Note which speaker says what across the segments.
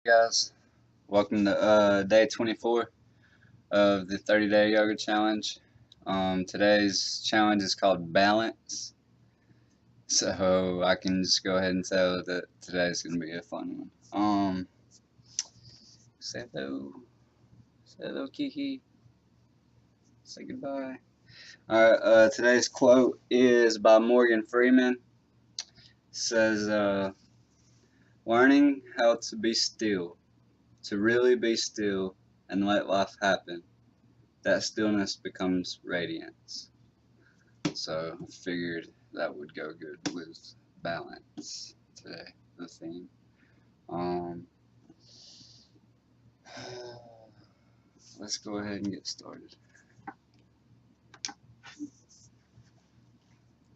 Speaker 1: Guys, welcome to day 24 of the 30-day yoga challenge. Today's challenge is called balance, so I can just go ahead and tell that today's gonna be a fun one. Say hello, Kiki. Say goodbye. All right. Today's quote is by Morgan Freeman. It says, "Learning how to be still, to really be still and let life happen. That stillness becomes radiance." So I figured that would go good with balance today, the theme. Um, let's go ahead and get started.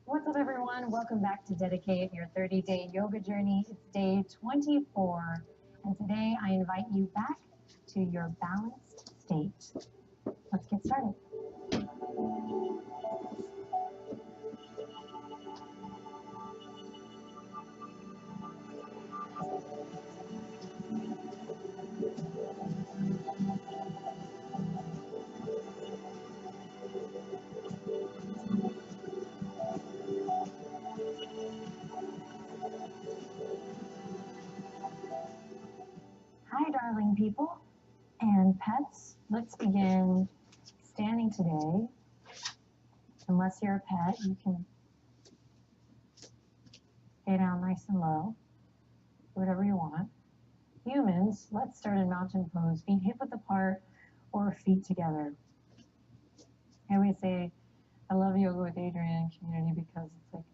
Speaker 2: What's up, everyone? Welcome back to Dedicate Your 30-Day Yoga Journey. It's day 24, and today I invite you back to your balanced state. Let's get started. Hi, darling people and pets. Let's begin standing today. Unless you're a pet, you can stay down nice and low, whatever you want. Humans, let's start in mountain pose, feet hip width apart or feet together. I always say I love Yoga with Adriene community because it's like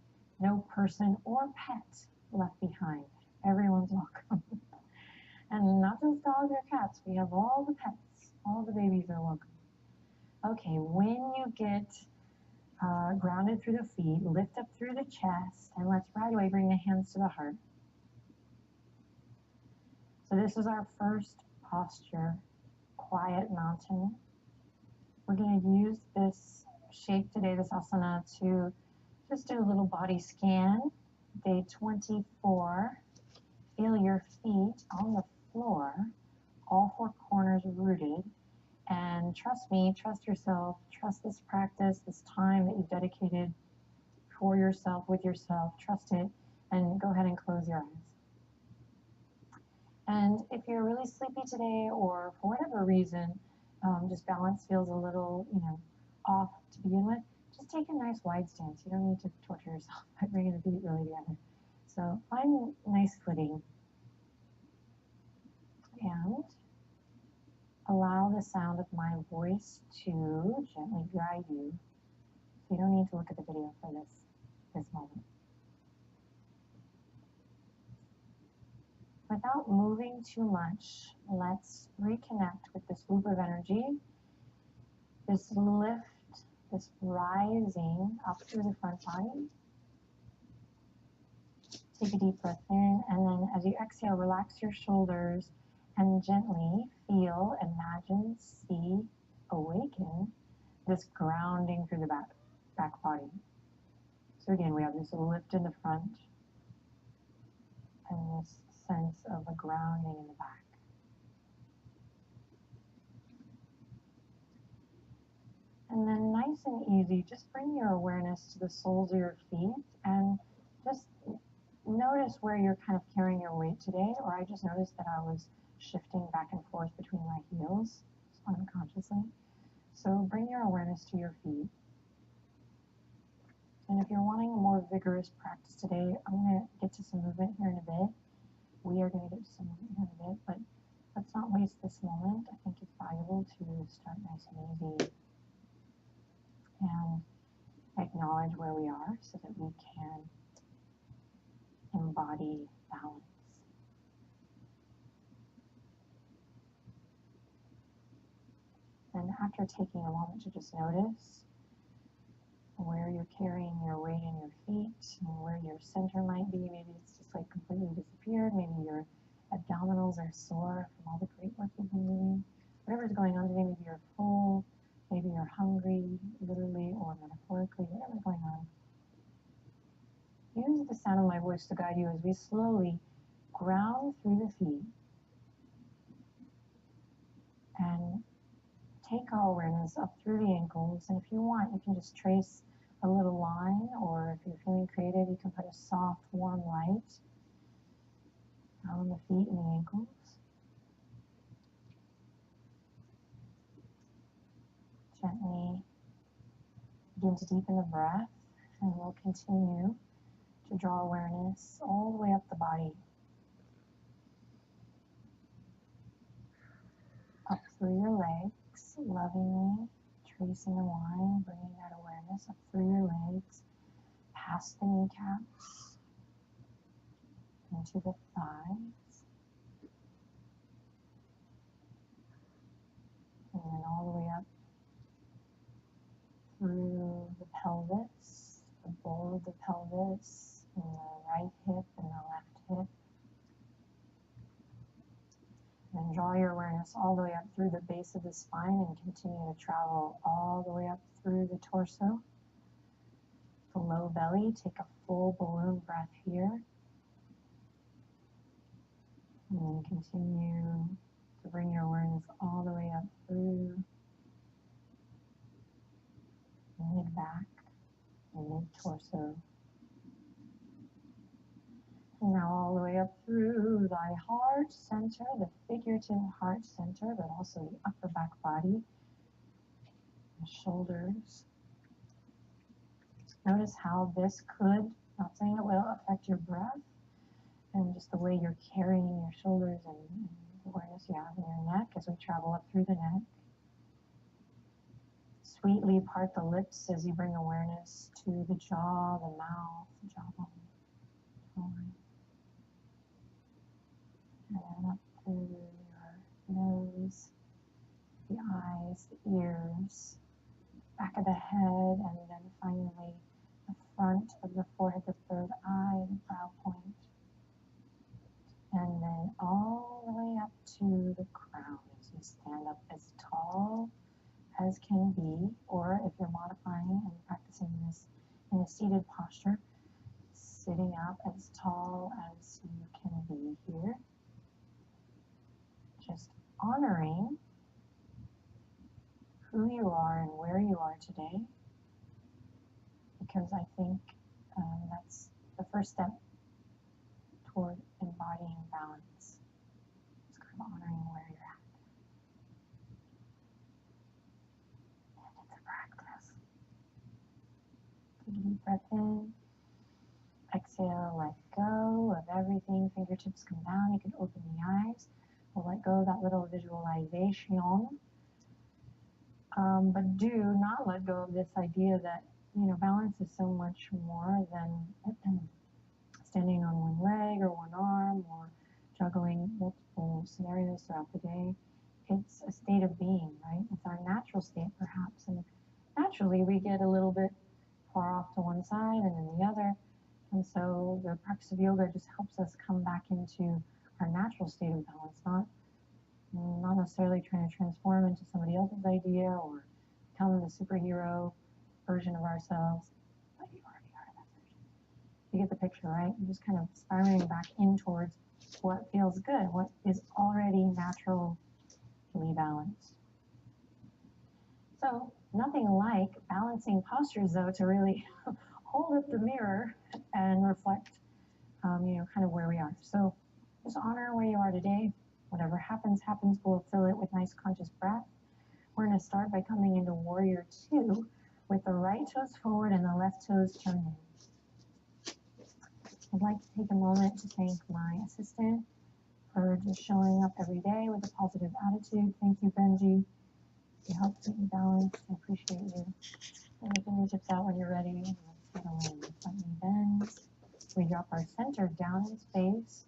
Speaker 2: no person or pet left behind. Everyone's welcome. And not just dogs or cats, we have all the pets, all the babies are welcome. Okay, when you get grounded through the feet, lift up through the chest, and let's right away bring the hands to the heart. So this is our first posture, quiet mountain. We're going to use this shape today, this asana, to just do a little body scan. Day 24. Feel your feet on the floor, all four corners rooted. And trust me, trust yourself, trust this practice, this time that you've dedicated for yourself, with yourself. Trust it, and go ahead and close your eyes. And if you're really sleepy today, or for whatever reason, just balance feels a little, off to begin with, just take a nice wide stance. You don't need to torture yourself by bringing the feet really together. So find nice footing and allow the sound of my voice to gently guide you. So you don't need to look at the video for this moment. Without moving too much, let's reconnect with this loop of energy, this lift, this rising up through the front body. Take a deep breath in, and then as you exhale, relax your shoulders and gently feel, imagine, see, awaken this grounding through the back body. So again, we have this lift in the front and this sense of a grounding in the back. And then nice and easy, just bring your awareness to the soles of your feet and just notice where you're kind of carrying your weight today, or I just noticed that I was shifting back and forth between my heels unconsciously. So bring your awareness to your feet. And if you're wanting a more vigorous practice today, I'm going to get to some movement here in a bit. We are going to get to some movement here in a bit, but let's not waste this moment. I think it's valuable to start nice and easy and acknowledge where we are so that we can embody balance. And after taking a moment to just notice where you're carrying your weight in your feet and where your center might be, maybe it's just like completely disappeared, maybe your abdominals are sore from all the great work you've been doing. Whatever's going on today, maybe you're full, maybe you're hungry, literally or metaphorically, whatever's going on. Use the sound of my voice to guide you as we slowly ground through the feet. take our awareness up through the ankles, and if you want, you can just trace a little line, or if you're feeling creative, you can put a soft, warm light on the feet and the ankles. Gently begin to deepen the breath, and we'll continue to draw awareness all the way up the body. Up through your legs, lovingly tracing a line, bringing that awareness up through your legs, past the kneecaps, into the thighs, and then all the way up through the pelvis, the bowl of the pelvis, and the right hip and the left hip. And then draw your awareness all the way up through the base of the spine and continue to travel all the way up through the torso. The low belly, take a full balloon breath here. And then continue to bring your awareness all the way up through the mid-back and mid-torso. And now all the way up through thy heart center, the figurative heart center, but also the upper back body, the shoulders. Notice how this could, not saying it will, affect your breath and just the way you're carrying your shoulders and the awareness you have in your neck as we travel up through the neck. Sweetly part the lips as you bring awareness to the jaw, the mouth, the jawbone. And then up through your nose, the eyes, the ears, back of the head, and then finally the front of the forehead, the third eye, the brow point. And then all the way up to the crown as you stand up as tall as can be, or if you're modifying and practicing this in a seated posture, sitting up as tall as you can be here. Just honoring who you are and where you are today, because I think that's the first step toward embodying balance. It's kind of honoring where you're at. And it's a practice. Take a deep breath in. Exhale, let go of everything. Fingertips come down. You can open the eyes. We'll let go of that little visualization. But do not let go of this idea that, balance is so much more than standing on one leg or one arm or juggling multiple scenarios throughout the day. It's a state of being, right? It's our natural state, perhaps. And naturally, we get a little bit far off to one side and then the other. And so the practice of yoga just helps us come back into our natural state of balance, not necessarily trying to transform into somebody else's idea or become the superhero version of ourselves. But you already are that version. You get the picture, right? You're just kind of spiraling back in towards what feels good, what is already naturally balanced. So nothing like balancing postures, though, to really hold up the mirror and reflect, kind of where we are. So just honor where you are today. Whatever happens, happens. We'll fill it with nice conscious breath. We're going to start by coming into Warrior Two with the right toes forward and the left toes turned in. I'd like to take a moment to thank my assistant for just showing up every day with a positive attitude. Thank you, Benji. You helped keep me balanced. I appreciate you. And the fingertips out when you're ready. Let's settle in. Front knee bends. We drop our center down in space.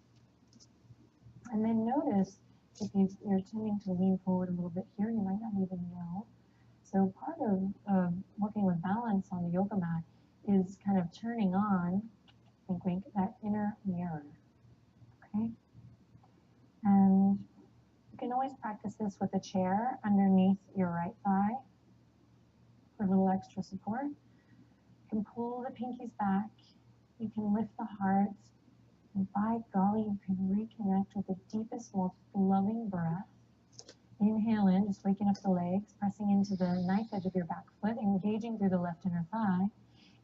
Speaker 2: And then notice if you're tending to lean forward a little bit here, you might not even know. So part of working with balance on the yoga mat is kind of turning on, wink, wink, that inner mirror. Okay? And you can always practice this with a chair underneath your right thigh for a little extra support. You can pull the pinkies back. You can lift the heart. And by golly, you can reconnect with the deepest, most loving breath Inhale in, just waking up the legs, pressing into the knife edge of your back foot, engaging through the left inner thigh.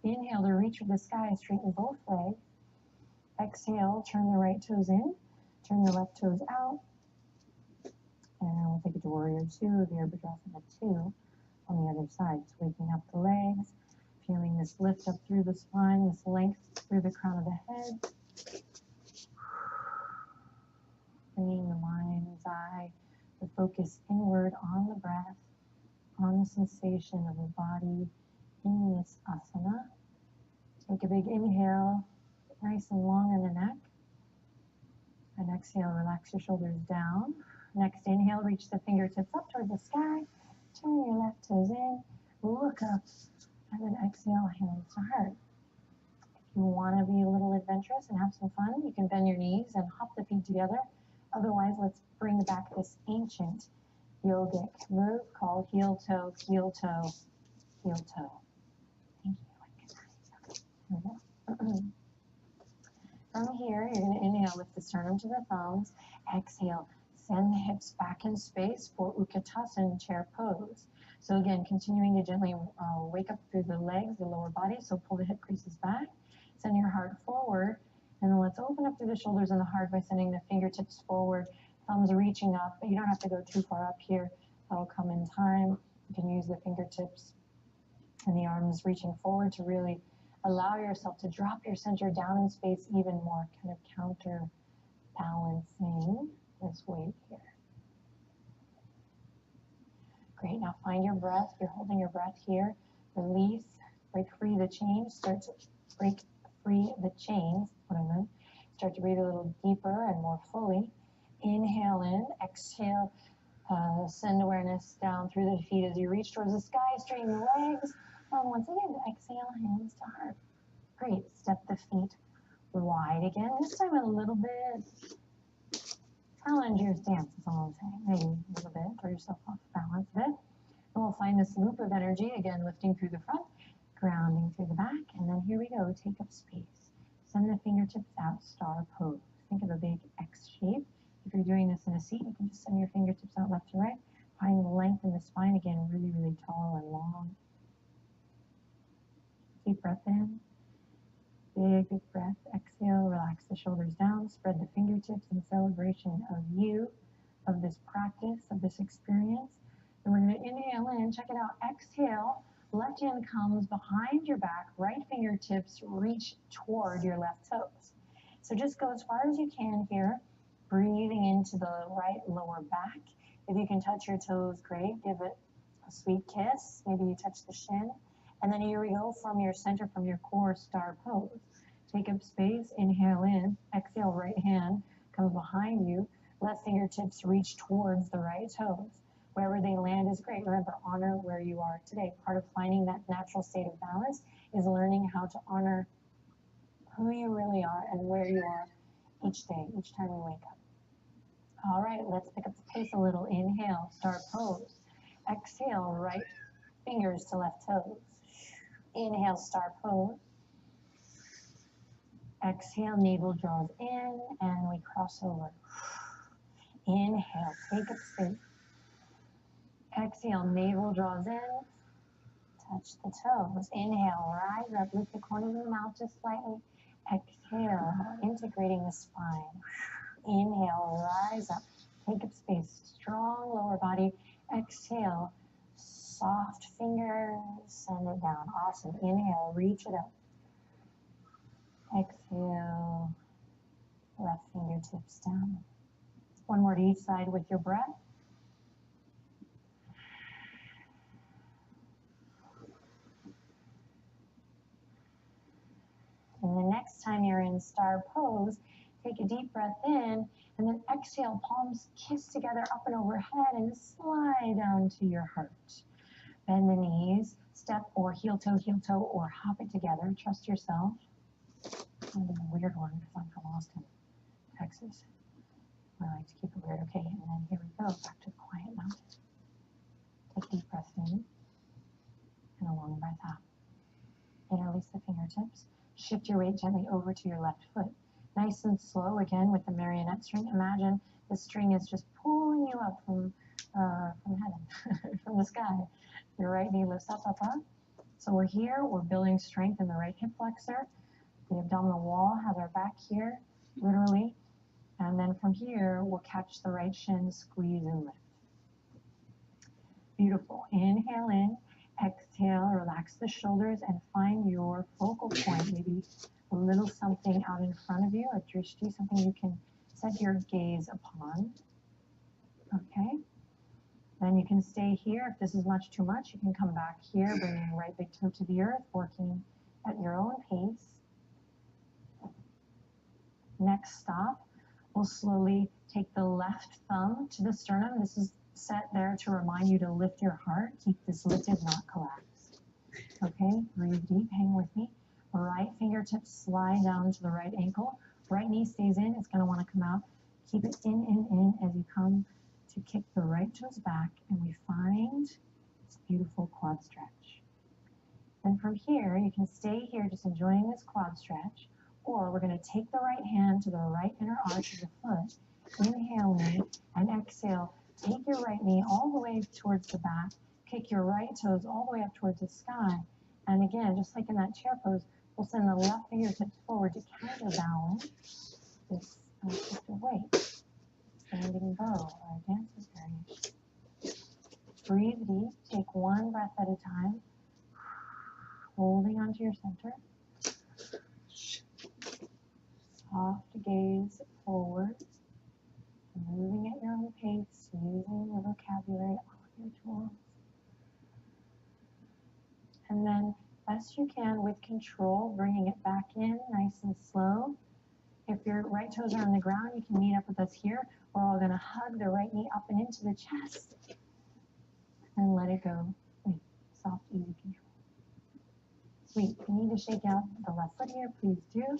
Speaker 2: Inhale to reach for the sky, straighten both legs. Exhale, turn the right toes in, turn the left toes out. And then we'll take it to warrior two, Virabhadrasana 2 on the other side. Just waking up the legs, feeling this lift up through the spine, this length through the crown of the head. Bringing the mind's eye, the focus inward on the breath, on the sensation of the body in this asana. Take a big inhale, nice and long in the neck. And exhale, relax your shoulders down. Next inhale, reach the fingertips up toward the sky. Turn your left toes in, look up, and then exhale, hands to heart. If you want to be a little adventurous and have some fun, you can bend your knees and hop the feet together. Otherwise, let's bring back this ancient yogic move called heel toe, heel toe, heel toe. Thank you. Here we go. From here, you're going to inhale, lift the sternum to the thumbs. Exhale, send the hips back in space for Utkatasana chair pose. So again, continuing to gently wake up through the legs, the lower body. So pull the hip creases back, send your heart forward, and then let's open up through the shoulders and the heart by sending the fingertips forward, thumbs reaching up, but you don't have to go too far up here. That'll come in time. You can use the fingertips and the arms reaching forward to really allow yourself to drop your center down in space even more, kind of counterbalancing this weight here. Great, now find your breath. You're holding your breath here. Release, break free the chains, start to break free the chains, what I meant. Start to breathe a little deeper and more fully. Inhale in, exhale, send awareness down through the feet as you reach towards the sky, straighten the legs. And once again, exhale, hands to heart. Great, step the feet wide again. This time a little bit, challenge your stance is all I'm saying. Maybe a little bit, throw yourself off balance a bit. And we'll find this loop of energy, again, lifting through the front, grounding through the back, and then here we go, take up space. Send the fingertips out, star pose. Think of a big X shape. If you're doing this in a seat, you can just send your fingertips out left to right. Find the length in the spine, again, really, really tall and long. Deep breath in. Big, big breath. Exhale, relax the shoulders down. Spread the fingertips in celebration of you, of this practice, of this experience. And we're going to inhale in. Check it out. Exhale. Left hand comes behind your back. Right fingertips reach toward your left toes. So just go as far as you can here. Breathing into the right lower back. If you can touch your toes, great. Give it a sweet kiss. Maybe you touch the shin. And then here we go from your center, from your core, star pose. Take up space, inhale in, exhale, right hand comes behind you. Left fingertips reach towards the right toes. Wherever they land is great. Remember, honor where you are today. Part of finding that natural state of balance is learning how to honor who you really are and where you are each day, each time you wake up. All right, let's pick up the pace a little. Inhale, star pose. Exhale, right fingers to left toes. Inhale, star pose. Exhale, navel draws in, and we cross over. Inhale, take up space. Exhale, navel draws in. Touch the toes. Inhale, rise up, lift the corners of the mouth just slightly. Exhale, integrating the spine. Inhale, rise up, take up space. Strong lower body. Exhale, soft fingers, send it down. Awesome. Inhale, reach it up. Exhale, left fingertips down. One more to each side with your breath. And the next time you're in star pose, take a deep breath in, and then exhale, palms kiss together up and overhead, and slide down to your heart. Bend the knees, step or heel toe, or hop it together. Trust yourself. Kind of a weird one because I'm from Austin, Texas. I like to keep it weird. Okay, and then here we go, back to the quiet mountain. Take a deep breath in and a long breath out. Interlace the fingertips. Shift your weight gently over to your left foot. Nice and slow, again, with the marionette string. Imagine the string is just pulling you up from from heaven, from the sky. Your right knee lifts up, up, up. So we're here, we're building strength in the right hip flexor. The abdominal wall has our back here, literally. And then from here, we'll catch the right shin, squeeze and lift. Beautiful. Inhale in, exhale, relax the shoulders and find your focal point, maybe a little something out in front of you, a drishti, something you can set your gaze upon. Okay. Then you can stay here. If this is much too much, you can come back here, bringing your right big toe to the earth, working at your own pace. Next stop, we'll slowly take the left thumb to the sternum. This is set there to remind you to lift your heart. Keep this lifted, not collapsed. Okay, breathe deep, hang with me. Right fingertips slide down to the right ankle. Right knee stays in, it's gonna wanna come out. Keep it in as you come to kick the right toes back, and we find this beautiful quad stretch. And from here, you can stay here just enjoying this quad stretch, or we're going to take the right hand to the right inner arch of the foot, inhale in, and exhale. Take your right knee all the way towards the back, kick your right toes all the way up towards the sky, and again, just like in that chair pose, we'll send the left fingertips forward to counterbalance this shift of weight. Standing bow, or dancer's variation. Breathe deep, take one breath at a time, holding onto your center. Soft gaze forward, moving at your own pace, using your vocabulary, all of your tools. And then, best you can with control, bringing it back in nice and slow. If your right toes are on the ground, you can meet up with us here. We're all going to hug the right knee up and into the chest and let it go with soft, easy control. Sweet. If you need to shake out the left foot here, please do.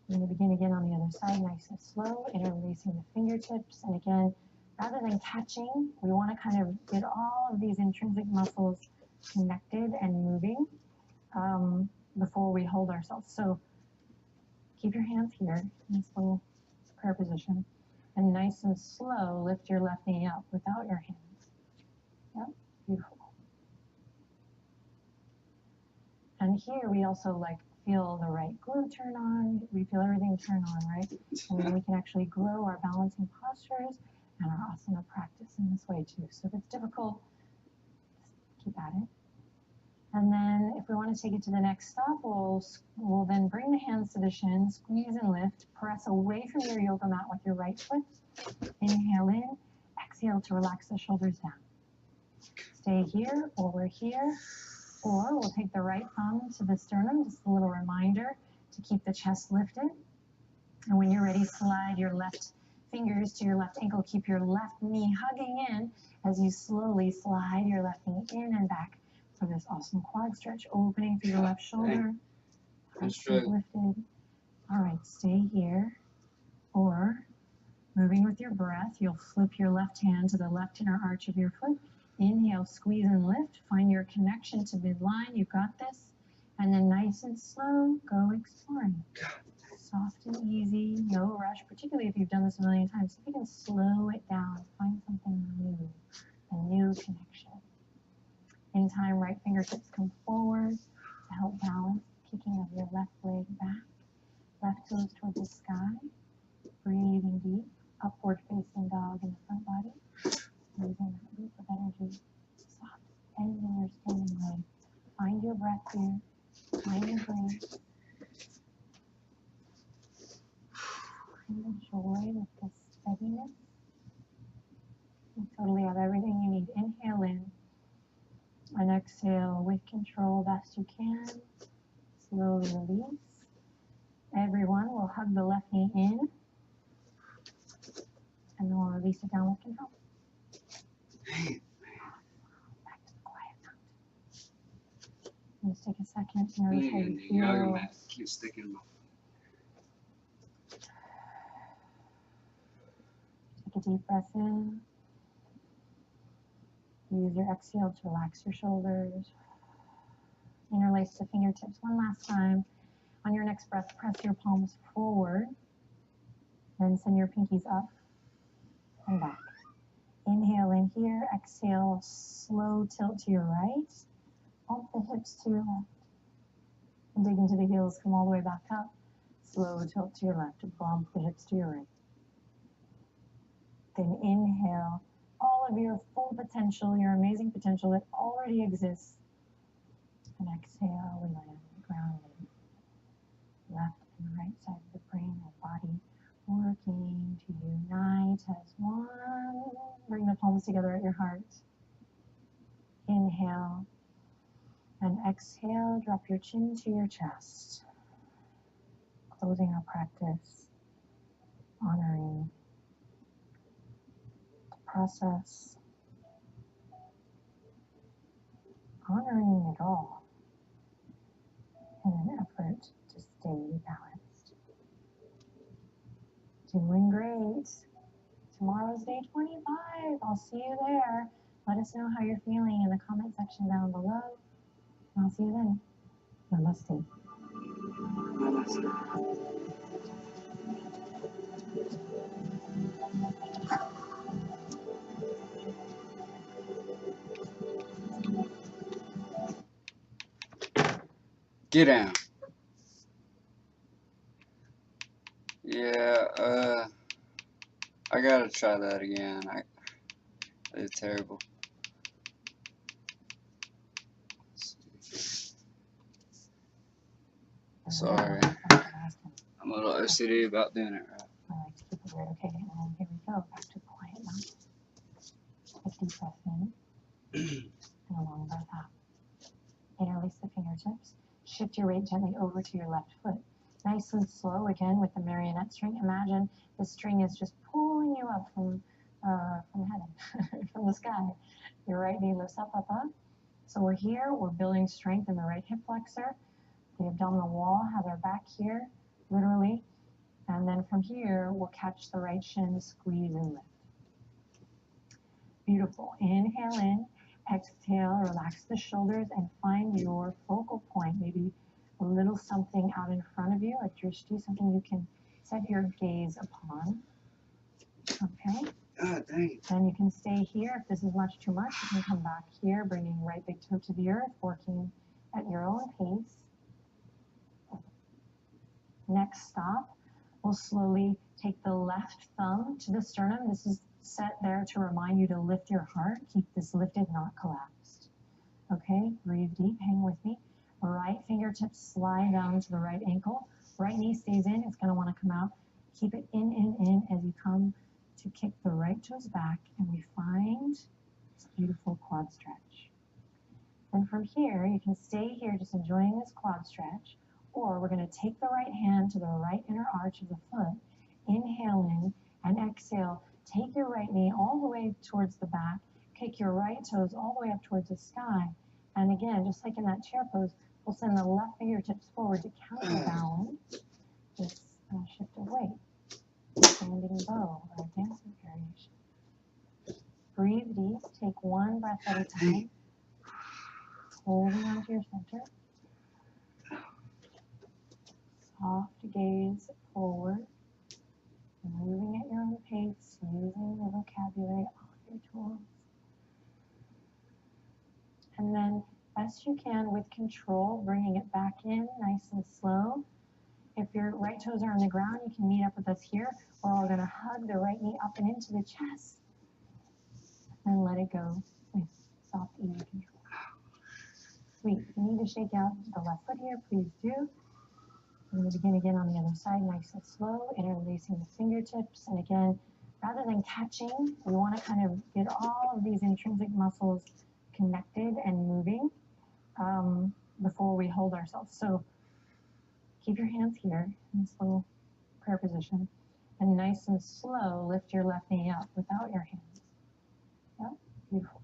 Speaker 2: We're going to begin again on the other side, nice and slow, interlacing the fingertips. And again, rather than catching, we want to kind of get all of these intrinsic muscles connected and moving before we hold ourselves. So keep your hands here in this little prayer position. And nice and slow, lift your left knee up without your hands. Yep, beautiful. And here we also like feel the right glute turn on. We feel everything turn on, right? And then we can actually grow our balancing postures and our asana practice in this way too. So if it's difficult, just keep at it. And then if we want to take it to the next stop, we'll then bring the hands to the shins, squeeze and lift, press away from your yoga mat with your right foot. Inhale in, exhale to relax the shoulders down. Stay here, or we're here, or we'll take the right thumb to the sternum, just a little reminder to keep the chest lifted. And when you're ready, slide your left fingers to your left ankle. Keep your left knee hugging in as you slowly slide your left knee in and back for this awesome quad stretch, opening through your left shoulder. Heart lifted. All right, stay here. Or moving with your breath, you'll flip your left hand to the left inner arch of your foot. Inhale, squeeze and lift. Find your connection to midline. You got this. And then nice and slow, go exploring. Soft and easy, no rush, particularly if you've done this a million times. You can slow it down, find something new, a new connection. In time, right fingertips come forward to help balance the kicking of your left leg back. Left toes towards the sky. Breathing deep, upward facing dog in the front body. Using that loop of energy, soft end in your standing leg. Find your breath here. Find your breath. And the joy with this steadiness. You totally have everything you need. Inhale in and exhale with control best you can. Slowly release. Everyone will hug the left knee in and then we'll release it down with control. Back to the quiet mountain. Just take a second to notice how you feel.
Speaker 1: Yoga mat keeps sticking.
Speaker 2: Take a deep breath in. Use your exhale to relax your shoulders. Interlace the fingertips one last time. On your next breath, press your palms forward. Then send your pinkies up and back. Inhale in here. Exhale, slow tilt to your right. Bump the hips to your left. Dig into the heels, come all the way back up. Slow tilt to your left. Bump the hips to your right. Then inhale all of your full potential, your amazing potential that already exists. And exhale, we land grounded. Left and right side of the brain and body working to unite as one. Bring the palms together at your heart. Inhale and exhale, drop your chin to your chest. Closing our practice, honoring the process, honoring it all in an effort to stay balanced. Doing great. Tomorrow's day 25. I'll see you there. Let us know how you're feeling in the comment section down below. I'll see you then. Namaste.
Speaker 1: Get down. Yeah, I gotta try that again. I did terrible. Sorry. I'm a little OCD about doing it right.
Speaker 2: I like to keep it weird. Okay, and then here we go. Back to quiet now. Take a deep breath in and a long breath out. Interlace the fingertips. Shift your weight gently over to your left foot. Nice and slow again with the marionette string. Imagine the string is just pulling you up from heaven, from the sky. Your right knee lifts up, up, up. So we're here. We're building strength in the right hip flexor. The abdominal wall has our back here, literally. And then from here, we'll catch the right shin, squeeze and lift. Beautiful. Inhale in, exhale, relax the shoulders and find your focal point. Maybe a little something out in front of you, a drishti, something you can set your gaze upon. Okay.
Speaker 1: Oh, dang.
Speaker 2: Then you can stay here. If this is much too much, you can come back here, bringing right big toe to the earth, working at your own pace. Next stop, we'll slowly take the left thumb to the sternum. This is set there to remind you to lift your heart. Keep this lifted, not collapsed. Okay, breathe deep, hang with me. Right fingertips slide down to the right ankle. Right knee stays in, it's gonna wanna come out. Keep it in as you come to kick the right toes back and we find this beautiful quad stretch. Then from here, you can stay here just enjoying this quad stretch, or we're gonna take the right hand to the right inner arch of the foot, inhale in and exhale. Take your right knee all the way towards the back, kick your right toes all the way up towards the sky. And again, just like in that chair pose, we'll send the left fingertips forward to counterbalance this shift of weight. Standing bow or dancing variation. Breathe deep, take one breath at a time. Holding onto your center. Soft gaze forward. Moving at your own pace, using the vocabulary, all of your tools. And then, best you can with control, bringing it back in nice and slow. If your right toes are on the ground, you can meet up with us here, or we're going to hug the right knee up and into the chest. And let it go with soft, easy control. Sweet. If you need to shake out the left foot here, please do. We're going to begin again on the other side, nice and slow, interlacing the fingertips. And again, rather than catching, we want to kind of get all of these intrinsic muscles connected and moving before we hold ourselves. So keep your hands here in this little prayer position. And nice and slow, lift your left knee up without your hands. Yep, beautiful.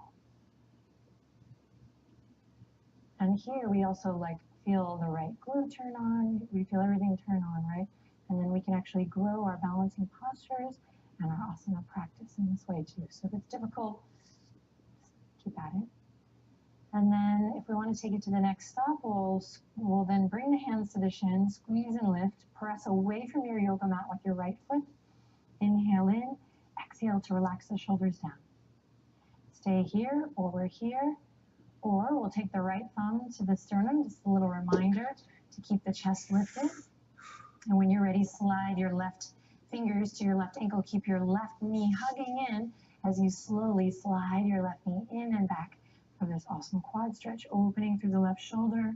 Speaker 2: And here we also feel the right glute turn on. We feel everything turn on, right? And then we can actually grow our balancing postures and our asana practice in this way too. So if it's difficult, keep at it. And then if we want to take it to the next stop, we'll then bring the hands to the shins, squeeze and lift, press away from your yoga mat with your right foot. Inhale in, exhale to relax the shoulders down. stay here, or we're here, or we'll take the right thumb to the sternum, just a little reminder to keep the chest lifted. And when you're ready, slide your left fingers to your left ankle. Keep your left knee hugging in as you slowly slide your left knee in and back for this awesome quad stretch, opening through the left shoulder.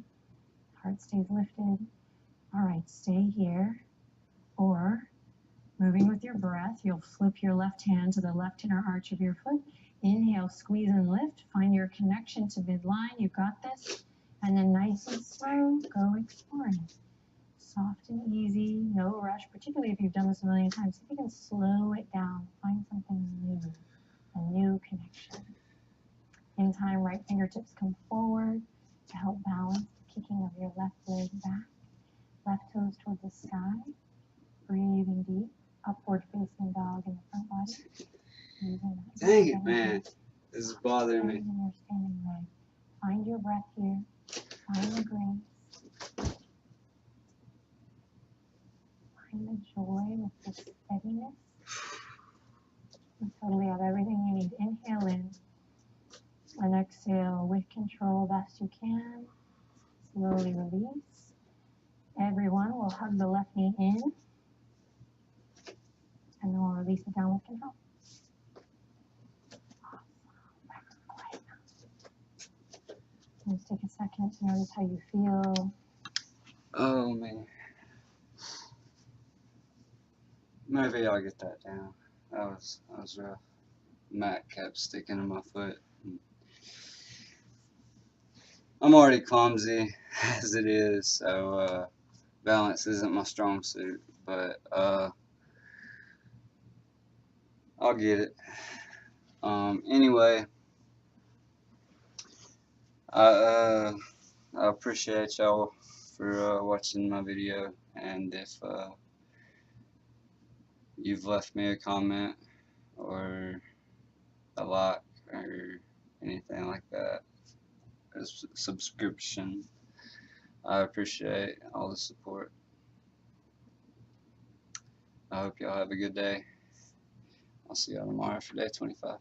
Speaker 2: Heart stays lifted. All right, stay here. Or moving with your breath, you'll flip your left hand to the left inner arch of your foot. Inhale, squeeze and lift. Find your connection to midline. You got this. And then nice and slow, go exploring. Soft and easy, no rush, particularly if you've done this a million times. If you can slow it down, find something new, a new connection. In time, right fingertips come forward to help balance the kicking of your left leg back. Left toes toward the sky. Breathing deep. Upward facing dog in the front body.
Speaker 1: Dang it, man. This is bothering me.
Speaker 2: In your standing leg. Find your breath here. Find the grace. Find the joy with the steadiness. You totally have everything you need. Inhale in. And exhale with control best you can. Slowly release. Everyone will hug the left knee in. And then we'll release it down with control. Just take a second to notice how you feel.
Speaker 1: Oh, man. Maybe I'll get that down. That was rough. Mat kept sticking in my foot. I'm already clumsy as it is, so balance isn't my strong suit, but I'll get it. Anyway, I appreciate y'all for watching my video, and if you've left me a comment or a like or anything like that, a subscription, I appreciate all the support. I hope y'all have a good day. I'll see y'all tomorrow for day 25.